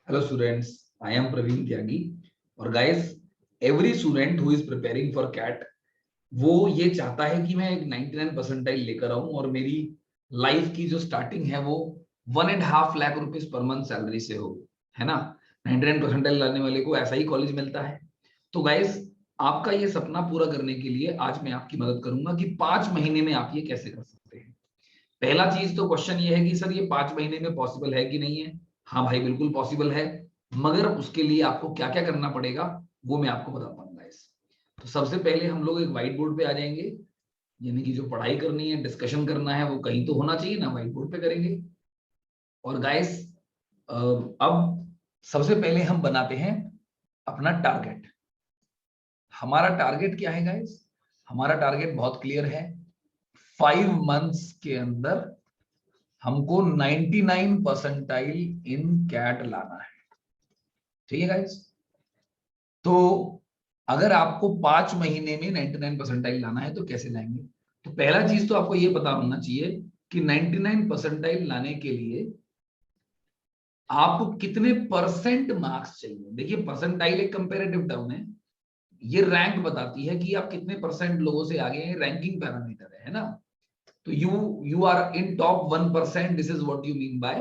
Hello students, I am Praveen Tyagi और guys, every student who is preparing for CAT वो ये चाहता है कि मैं एक 99 परसेंटाइल लेकर आऊं और मेरी लाइफ की जो स्टार्टिंग है वो 1.5 lakh rupees per month salary से हो, है ना। 99 परसेंटाइल लाने वाले को ऐसा ही कॉलेज मिलता है। तो गाइस, आपका ये सपना पूरा करने के लिए आज मैं आपकी मदद करूंगा कि 5 महीने में आप ये कैसे कर सकते हैं। पहला चीज तो क्वेश्चन ये है कि सर ये 5 महीने में पॉसिबल है कि नहीं है। हाँ भाई, बिल्कुल पॉसिबल है, मगर उसके लिए आपको क्या क्या करना पड़ेगा वो मैं आपको बताता हूँ गाइस। तो सबसे पहले हम लोग एक व्हाइट बोर्ड पे आ जाएंगे, यानी कि जो पढ़ाई करनी है, डिस्कशन करना है, वो कहीं तो होना चाहिए ना, व्हाइट बोर्ड पे करेंगे। और गाइस, अब सबसे पहले हम बनाते हैं अपना टारगेट। हमारा टारगेट क्या है गाइस? हमारा टारगेट बहुत क्लियर है। 5 मंथ्स के अंदर हमको 99 परसेंटाइल इन कैट लाना है। ठीक है गाइस? तो अगर आपको 5 महीने में 99 परसेंटाइल लाना है तो कैसे लाएंगे? तो पहला चीज तो आपको ये पता होना चाहिए कि 99 परसेंटाइल लाने के लिए आपको कितने परसेंट मार्क्स चाहिए। देखिए, परसेंटाइल एक कंपैरेटिव टर्म है, ये रैंक बताती है कि आप कितने परसेंट लोगों से आगे हैं, रैंकिंग पैरामीटर है ना। तो you are in top 1%, this is what you mean by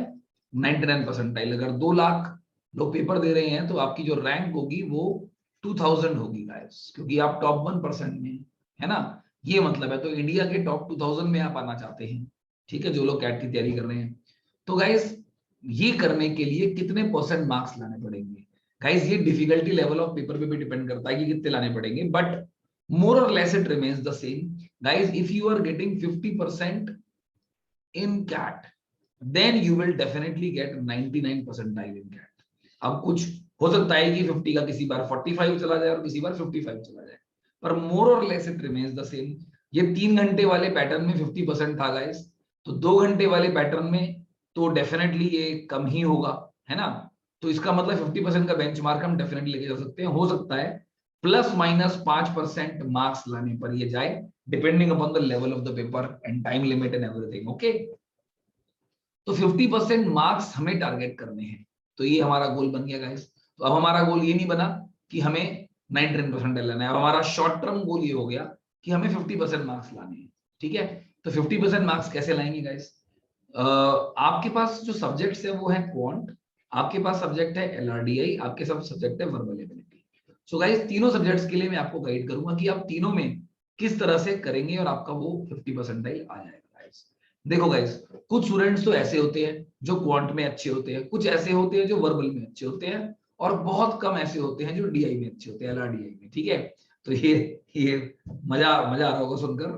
99 percentile. अगर 2 लाख लोग पेपर दे रहे हैं तो आपकी जो रैंक होगी वो 2000 होगी गाइस, क्योंकि आप टॉप 1% में, है ना। ये मतलब है, तो इंडिया के टॉप 2000 में आप आना चाहते हैं, ठीक है, जो लोग कैट की तैयारी कर रहे हैं। तो गाइस, ये करने के लिए कितने परसेंट मार्क्स लाने पड़ेंगे गाइस, ये डिफिकल्टी लेवल ऑफ पेपर पे भी डिपेंड करता है कि कितने लाने पड़ेंगे, but more or less it remains the same. Guys, if you are getting 50% in CAT, then you will definitely get 99 percentile in CAT. अब कुछ हो सकता है कि 50 का किसी बार 45 चला जाए और किसी बार 55 चला जाए, पर more or less it remains the same. ये 3 घंटे वाले पैटर्न में 50% था गाइस, तो 2 घंटे वाले पैटर्न में तो डेफिनेटली ये कम ही होगा, है ना। तो इसका मतलब 50% का बेंचमार्क हम डेफिनेटली लेके जा सकते हैं। हो सकता है प्लस माइनस 5% मार्क्स लाने पर ये जाए, depending upon the level of the paper and time limit and everything. Okay, तो 50% मार्क्स हमें टारगेट करने हैं, तो ये हमारा गोल बन गया गाइस। तो अब हमारा गोल ये नहीं बना कि हमें 99% लाना है, अब हमारा शॉर्ट टर्म गोल ये हो गया कि हमें 50% मार्क्स लाने हैं। ठीक है, तो 50% मार्क्स कैसे लाएंगे गाइस? आपके पास जो सब्जेक्ट्स है वो है क्वांट, आपके पास सब्जेक्ट है एलआरडीआई, आपके सब सब्जेक्ट है वर्बल एबिलिटी। सो गाइस, तीनों सब्जेक्ट्स के लिए मैं आपको गाइड करूंगा कि आप तीनों में किस तरह से करेंगे और आपका वो 50% आ जाएगा गाइस। देखो गाइस, कुछ स्टूडेंट्स तो ऐसे होते हैं जो क्वांट में अच्छे होते हैं, कुछ ऐसे होते हैं जो वर्बल में अच्छे होते हैं, और बहुत कम ऐसे होते हैं जो डीआई में अच्छे होते हैं, एलआरडीआई में। ठीक है, तो ये मजा मजा आ रहा होगा सुनकर।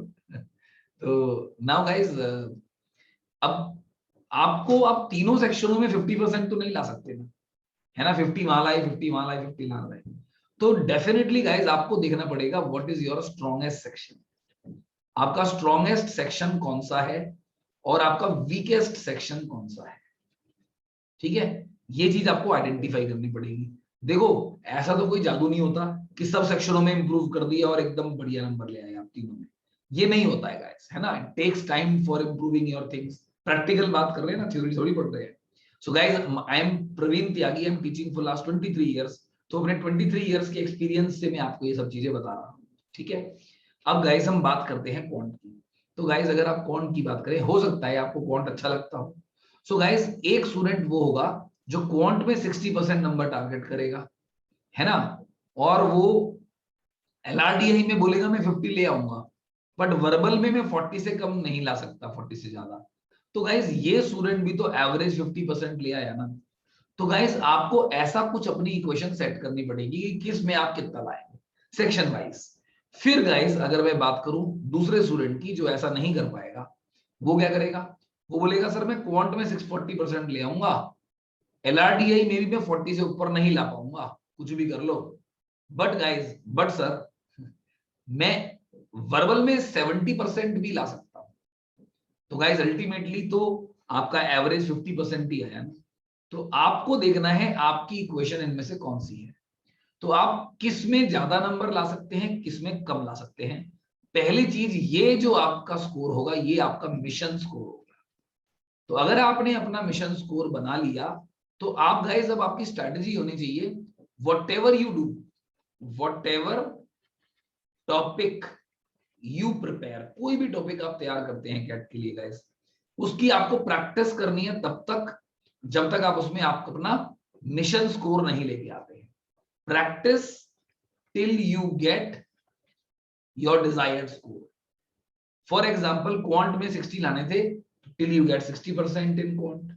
तो नाउ गाइस, अब आपको आप तीनों सेक्शनों में 50% तो नहीं ला सकते ना, है ना। 50 वहां लाए, 50 वहां लाए, 50 वहां लाए, तो डेफिनेटली गाइस आपको देखना पड़ेगा what is your strongest section, आपका स्ट्रॉन्गेस्ट सेक्शन कौन सा है और आपका वीकेस्ट सेक्शन कौन सा है। ठीक है, ये चीज आपको आइडेंटिफाई करनी पड़ेगी। देखो, ऐसा तो कोई जादू नहीं होता कि सब सेक्शनों में इंप्रूव कर दिया और एकदम बढ़िया नंबर ले आए आप तीनों में, ये नहीं होता है गाइस, है ना। It takes time for improving your things. Practical बात कर रहे हैं ना, थ्योरी थोड़ी पढ़ रहे हैं। So guys, I am Praveen Tyagi, I am teaching for last 23 years. तो अपने 23 इयर्स के एक्सपीरियंस से मैं आपको ये सब चीजें बता रहा हूँ। ठीक है, अब गाइस हम बात करते हैं क्वांट की। तो गाइस, अगर आप क्वांट की बात करें, हो सकता है आपको क्वांट अच्छा लगता हो। सो गाइस, एक स्टूडेंट वो होगा जो क्वांट में 60% नंबर टारगेट करेगा, है ना, और वो एलआरडीआई में बोलेगा मैं 50 ले आऊंगा, बट वर्बल में मैं 40 से कम नहीं ला सकता, 40 से ज्यादा। तो गाइस, ये स्टूडेंट भी तो एवरेज 50% ले आया ना। तो गाइस, आपको ऐसा कुछ अपनी इक्वेशन सेट करनी पड़ेगी कि किस में आप कितना लाएंगे सेक्शन वाइज। फिर गाइस, अगर मैं बात करूं दूसरे स्टूडेंट की जो ऐसा नहीं कर पाएगा, वो क्या करेगा? वो बोलेगा सर मैं क्वांट में 640% ले आऊंगा, एलआरडीआई में भी मैं 40 से ऊपर नहीं ला पाऊंगा, कुछ भी कर लो, बट गाइस, बट सर मैं वर्बल में 70% भी ला सकता हूं। तो गाइस, अल्टीमेटली तो आपका एवरेज 50% ही आया ना। तो आपको देखना है आपकी इक्वेशन इनमें से कौन सी है, तो आप किस में ज्यादा नंबर ला सकते हैं, किस में कम ला सकते हैं। पहली चीज, ये जो आपका स्कोर होगा ये आपका मिशन स्कोर होगा। तो अगर आपने अपना मिशन स्कोर बना लिया तो आप गाइस अब आपकी स्ट्रैटेजी होनी चाहिए, whatever you do, whatever topic you prepare, कोई भी टॉपिक आप तैयार करते हैं कैट के लिए गाइस, उसकी आपको प्रैक्टिस करनी है तब तक जब तक आप उसमें आप अपना मिशन स्कोर नहीं लेके आते हैं। Practice till you get your desired score. For example quant में 60 लाने थे, till you get 60% in quant,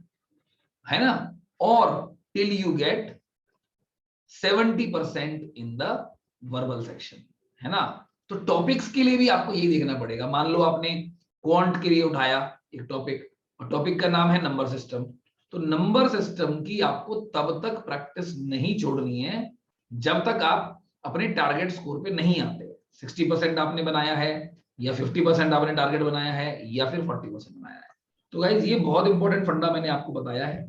है ना, और till you get 70% in the verbal section, है ना। तो टॉपिक्स के लिए भी आपको यही देखना पड़ेगा। मान लो आपने क्वांट के लिए उठाया एक टॉपिक, और टॉपिक का नाम है नंबर सिस्टम, तो नंबर सिस्टम की आपको तब तक प्रैक्टिस नहीं छोड़नी है जब तक आप अपने टारगेट स्कोर पे नहीं आते। 60% आपने बनाया है, या 50% आपने टारगेट बनाया है, या फिर 40% बनाया है। तो गाइज ये बहुत इंपॉर्टेंट फंडा मैंने आपको बताया है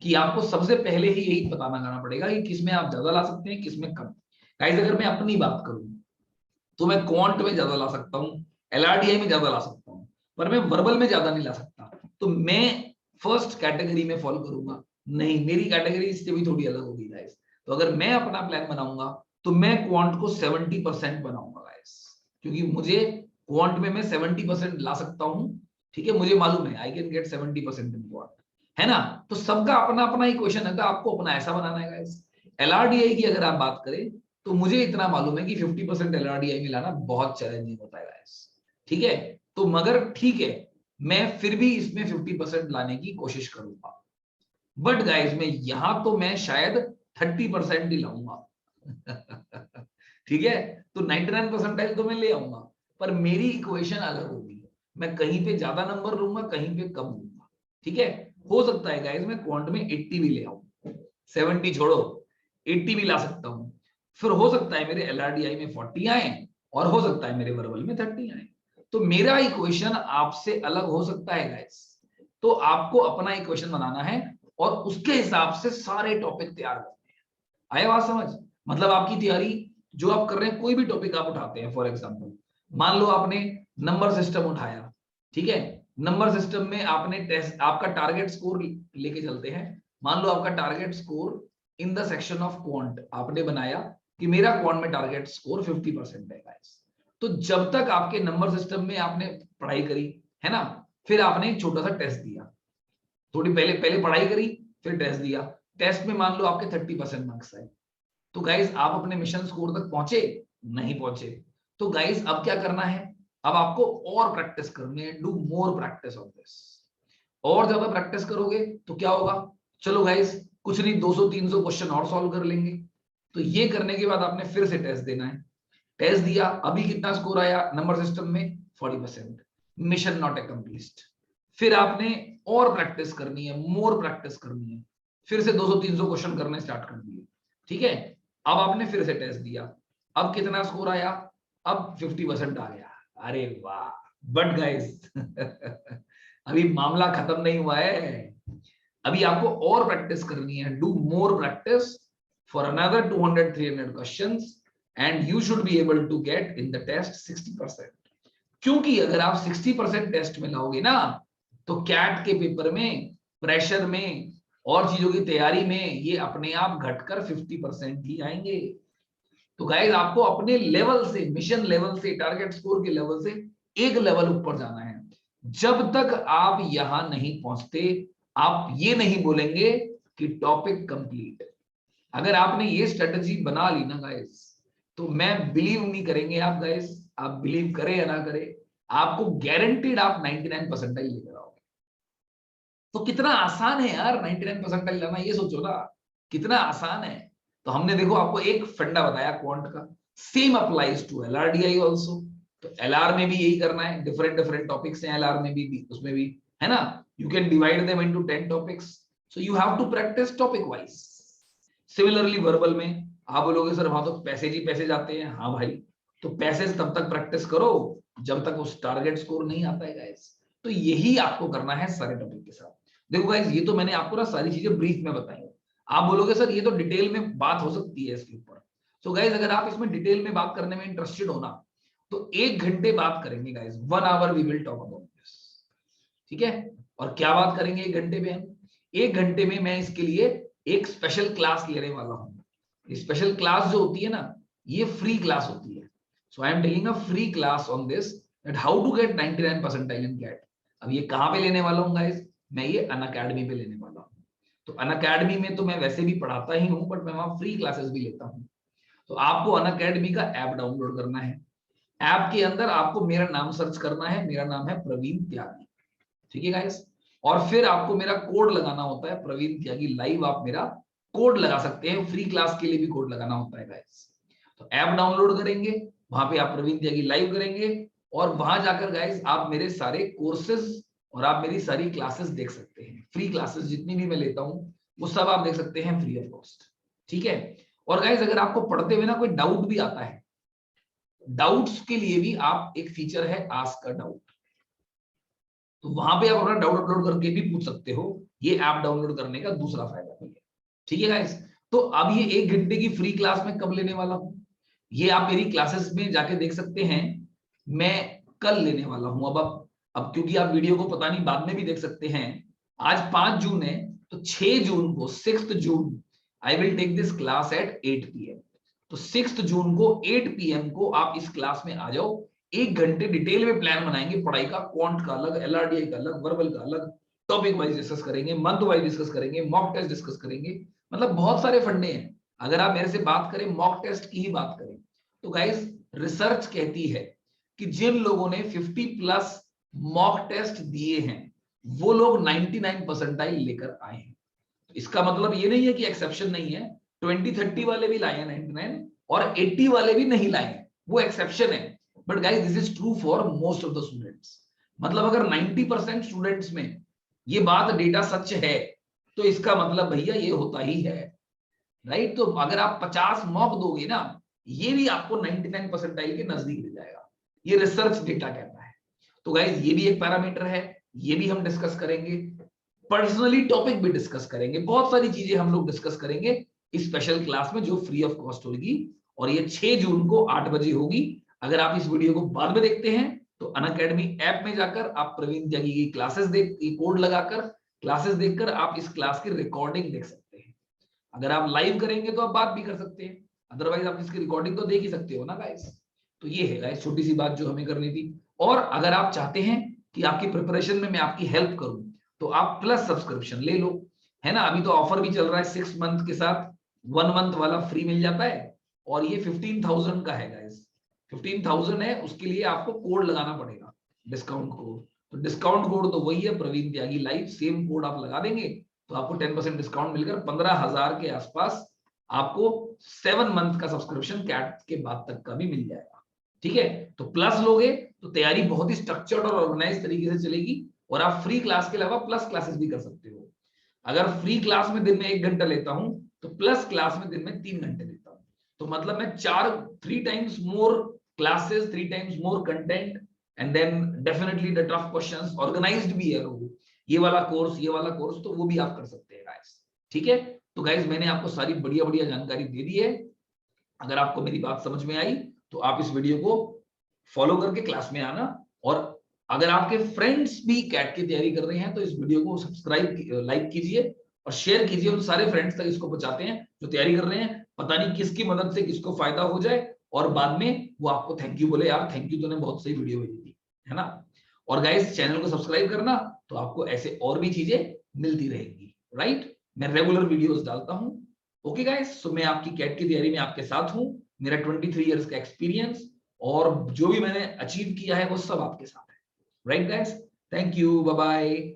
कि आपको सबसे पहले ही यही पता लगाना पड़ेगा कि किसमें आप ज्यादा ला सकते हैं, किसमें कम। गाइज अगर मैं अपनी बात करूं तो मैं क्वांट में ज्यादा ला सकता हूं, एलआरडीआई में ज्यादा ला सकता हूं, पर मैं वर्बल में ज्यादा नहीं ला सकता। तो मैं फर्स्ट कैटेगरी में फॉलो करूंगा? नहीं, मेरी कैटेगरी इससे भी थोड़ी अलग होगी गाइस। तो अगर मैं अपना प्लान बनाऊंगा तो मैं क्वांट को 70% बनाऊंगा गाइस, क्योंकि मुझे क्वांट में मैं 70% ला सकता हूं। ठीक है, मुझे मालूम है I can get 70% in quant, है ना। तो सबका अपना अपना ही क्वेश्चन है, तो आपको अपना ऐसा बनाना है गाइस। एलआरडीआई की अगर आप बात करें तो मुझे इतना मालूम है कि 50% एलआरडीआई में लाना बहुत चैलेंजिंग होता है गाइस। ठीक है, तो मगर ठीक है, मैं फिर भी इसमें 50% लाने की कोशिश करूंगा, बट गाइस मैं यहां तो मैं शायद 30% ही लाऊंगा। ठीक है, तो 99 परसेंटाइल तो मैं ले आऊंगा, पर मेरी इक्वेशन अलग होगी। मैं कहीं पे ज्यादा नंबर लूंगा, कहीं पे कम लूंगा। ठीक है, हो सकता है गाइस मैं क्वांट में 80 भी ले आऊं, 70 छोड़ो 80 भी ला सकता हूं। फिर हो सकता है मेरे एलआरडीआई में 40 आए, और हो सकता है मेरे वर्बल में 30 आए। तो मेरा इक्वेशन आपसे अलग हो सकता है गाइस। तो आपको अपना इक्वेशन बनाना है और उसके हिसाब से सारे टॉपिक तैयार करने हैं। आया बात समझ? मतलब आपकी तैयारी जो आप कर रहे हैं, कोई भी टॉपिक आप उठाते हैं, फॉर एग्जांपल मान लो आपने नंबर सिस्टम उठाया, ठीक है, नंबर सिस्टम में आपने टेस्ट, आपका टारगेट स्कोर लेके चलते हैं। मान लो आपका target score in the section of quant आपने बनाया कि मेरा क्वांट में टारगेट स्कोर 50% है गाइस। तो जब तक आपके नंबर सिस्टम में आपने पढ़ाई करी, है ना, फिर आपने एक छोटा सा टेस्ट दिया, थोड़ी पहले पहले पढ़ाई करी, फिर टेस्ट दिया, टेस्ट में मान लो आपके 30% मार्क्स आए, तो गाइस आप अपने मिशन स्कोर तक पहुंचे? नहीं पहुंचे। तो गाइस अब क्या करना है, अब आपको और प्रैक्टिस करनी है, do more practice of this. और ज्यादा प्रैक्टिस करोगे तो क्या होगा, चलो गाइस कुछ नहीं, 200-300 क्वेश्चन और सॉल्व कर लेंगे। तो ये करने के बाद आपने फिर से टेस्ट देना है। टेस्ट दिया, अभी कितना स्कोर आया नंबर सिस्टम में? 40%, मिशन नॉट अकम्प्लिश्ड। फिर आपने और प्रैक्टिस करनी है, मोर प्रैक्टिस करनी है, फिर से 200-300 क्वेश्चन करने स्टार्ट कर दिए। ठीक है, अब आपने फिर से टेस्ट दिया, अब कितना स्कोर आया? अब 50% आ गया। अरे वाह, बट गाइस अभी मामला खत्म नहीं हुआ है, अभी आपको और प्रैक्टिस करनी है। Do more practice for another 200-300 questions and you should be able to get in the test 60%। क्योंकि अगर आप 60% टेस्ट में लाओगे ना, तो कैट के पेपर में, प्रेशर में और चीजों की तैयारी में ये अपने आप घटकर 50% ही आएंगे। तो गाइस आपको अपने लेवल से, मिशन लेवल से, टारगेट स्कोर के लेवल से एक लेवल ऊपर जाना है। जब तक आप यहां नहीं पहुंचते, आप ये नहीं बोलेंगे कि टॉपिक कंप्लीट। अगर आपने ये स्ट्रेटजी बना ली ना गाइस, तो मैं बिलीव नहीं करेंगे आप गाइस, आप बिलीव करें या ना करें, आपको गारंटीड आप 99 परसेंटाइल लेकर आओगे। तो कितना आसान है यार 99 परसेंटाइल लाना, ये सोचो ना कितना आसान है। तो हमने देखो आपको एक फंडा बताया क्वांट का, same applies to LRDI also. तो एलआर में भी यही करना है, डिफरेंट डिफरेंट टॉपिक्स हैं एलआर में भी, उसमें भी, है ना। You can divide them into 10 topics, so you have to practice topic wise. Similarly verbal में आप बोलोगे सर वहां तो पैसेज ही पैसेज आते हैं, हाँ भाई, तो पैसेज तब तक प्रैक्टिस करो जब तक उस टारगेट स्कोर नहीं आता है गाइस। तो यही आपको करना है सारे टॉपिक के साथ। देखो गाइस ये तो मैंने आपको ना सारी चीजें ब्रीफ में बताई। आप बोलोगे सर ये तो डिटेल में बात हो सकती है इसके ऊपर। तो गाइस अगर आप इसमें डिटेल में बात करने में इंटरेस्टेड हो ना, तो 1 घंटे बात करेंगे guys, 1 hour we will talk about this. ठीक है, और क्या बात करेंगे 1 घंटे में हम? 1 घंटे में मैं इसके लिए एक स्पेशल क्लास लेने वाला हूं। स्पेशल क्लास जो होती है ना, ये फ्री क्लास होती है। So I am taking a free class on this that how to get 99 percentile in CAT. अब ये कहां पे लेने वाला हूँ गाइस, मैं ये अनअकैडमी पे लेने वाला हूँ। तो अनअकैडमी में तो मैं वैसे भी पढ़ाता ही हूँ, बट मैं वहां फ्री क्लासेस भी लेता हूँ। तो आपको अनअकैडमी का ऐप डाउनलोड करना है। ऐप के अंदर आपको मेरा नाम सर्च करना है, मेरा नाम है प्रवीण त्यागी, ठीक है गाइस। और फिर आपको मेरा कोड लगाना होता है प्रवीण त्यागी लाइव। आप मेरा कोड लगा सकते हैं, फ्री क्लास के लिए भी कोड लगाना होता है गाइस। तो ऐप डाउनलोड करेंगे, वहां पे आप प्रवीण त्यागी लाइव करेंगे, और वहां जाकर गाइस आप मेरे सारे कोर्सेज और आप मेरी सारी क्लासेस देख सकते हैं। फ्री क्लासेस जितनी भी मैं लेता हूं वो सब आप देख सकते हैं फ्री ऑफ कॉस्ट, ठीक है। और गाइस अगर आपको पढ़ते हुए ना कोई डाउट भी आता है, डाउट्स के लिए भी आप एक फीचर है आस्क अ डाउट, तो वहां पे आप अपना डाउट अपलोड करके भी पूछ सकते हो। ये ऐप डाउनलोड करने का दूसरा फायदा भी है, ठीक है गाइस। तो अब ये 1 घंटे की फ्री क्लास में कब लेने वाला हूं, ये आप मेरी क्लासेस में जाके देख सकते हैं। मैं कल लेने वाला हूं। अब क्योंकि आप वीडियो को पता नहीं बाद में भी देख सकते हैं। आज 5 जून है, तो 6 जून को 6 June I will take this class at 8 PM। तो 6 जून को 8 PM को आप इस क्लास में आ जाओ। 1 घंटे डिटेल में प्लान बनाएंगे पढ़ाई का, क्वांट का अलग, LRDI का अलग, वर्बल का अलग, टॉपिक वाइज डिस्कस करेंगे, मंथ वाइज डिस्कस करेंगे, मॉक टेस्ट डिस्कस करेंगे। मतलब बहुत सारे फंडे हैं। अगर आप मेरे से बात करें, मॉक टेस्ट की ही बात करें, तो गाइस रिसर्च कहती है कि जिन लोगों ने 50+ मॉक टेस्ट दिए हैं वो लोग 99 परसेंटाइल लेकर आए हैं। इसका मतलब ये नहीं है कि एक्सेप्शन नहीं है। 20-30 वाले भी लाए हैं 99, और 80 वाले भी नहीं लाए हैं, वो एक्सेप्शन है। But guys this is true for most of the students. मतलब अगर 90% स्टूडेंट्स में ये बात डेटा सच है, तो इसका मतलब भैया ये होता ही है, राइट। तो अगर आप 50 मॉक दोगे ना, ये भी आपको 99 परसेंटाइल के नजदीक ले जाएगा, ये रिसर्च डेटा कहता है। तो गाइस ये भी एक पैरामीटर है, ये भी हम डिस्कस करेंगे। पर्सनली टॉपिक भी डिस्कस करेंगे, बहुत सारी चीजें हम लोग डिस्कस करेंगे इस स्पेशल क्लास में जो फ्री ऑफ कॉस्ट होगी। और ये 6 जून को 8 बजे होगी। अगर आप इस वीडियो को बाद में देखते हैं तो अनअकैडमी ऐप में जाकर आप प्रवीण त्यागी की क्लासेस देख, कोड लगाकर क्लासेस देखकर आप इस क्लास की रिकॉर्डिंग देख सकते हैं। अगर आप लाइव करेंगे तो आप बात भी कर सकते हैं, अदरवाइज आप इसकी रिकॉर्डिंग तो देख ही सकते हो ना गाइस। तो ये है गाइस छोटी सी बात जो हमें करनी थी। और अगर आप चाहते हैं कि आपकी प्रिपरेशन में मैं आपकी हेल्प करूं, तो आप प्लस सब्सक्रिप्शन ले लो, है ना। अभी तो ऑफर भी चल रहा है, 6 मंथ के साथ 1 मंथ वाला फ्री मिल जाता है। और ये 15,000 का है गाइस, 15,000 है, उसके लिए आपको कोड लगाना पड़ेगा, डिस्काउंट कोड। तो डिस्काउंट कोड तो वही है प्रवीण त्यागी लाइव, सेम कोड आप लगा देंगे तो आपको 10% डिस्काउंट मिलकर 15,000 के आसपास आपको 7 मंथ का सब्सक्रिप्शन कैट के बाद तक का भी मिल जाएगा, ठीक है। तो प्लस लोगे तो तैयारी बहुत ही स्ट्रक्चर्ड और ऑर्गेनाइज तरीके से चलेगी, और आप फ्री क्लास के अलावा प्लस क्लासेस भी कर सकते हो। अगर फ्री क्लास में दिन में 1 घंटा लेता हूं, तो प्लस क्लास में दिन में 3 घंटे लेता हूं। तो मतलब मैं 3 times more classes, 3 times more content, and then definitely the tough questions, organized भी है वो, ये वाला कोर्स, ये वाला कोर्स, तो वो भी आप कर सकते हैं गाइस, ठीक है। तो गाइस मैंने आपको सारी बढ़िया बढ़िया जानकारी दे दी है। अगर आपको मेरी बात समझ में आई तो आप इस वीडियो को फॉलो करके क्लास में आना। और अगर आपके फ्रेंड्स भी कैट की तैयारी कर रहे हैं तो इस वीडियो को सब्सक्राइब, लाइक कीजिए और शेयर कीजिए, उन सारे फ्रेंड्स तक इसको पहुंचाते हैं जो तैयारी कर रहे हैं। पता नहीं किसकी मदद से किसको फायदा हो जाए और बाद में वो आपको थैंक यू बोले, यार थैंक यू तूने बहुत सही वीडियो भेजी थी, है ना। और गाइस चैनल को सब्सक्राइब करना, तो आपको ऐसे और भी चीजें मिलती रहेंगी, राइट। मैं रेगुलर वीडियोस डालता हूं। ओके गाइस, सो मैं आपकी कैट की तैयारी में आपके साथ हूं। मेरा 23 इयर्स का एक्सपीरियंस और जो भी मैंने अचीव किया है वो सब आपके साथ है, right guys. Thank you, bye bye.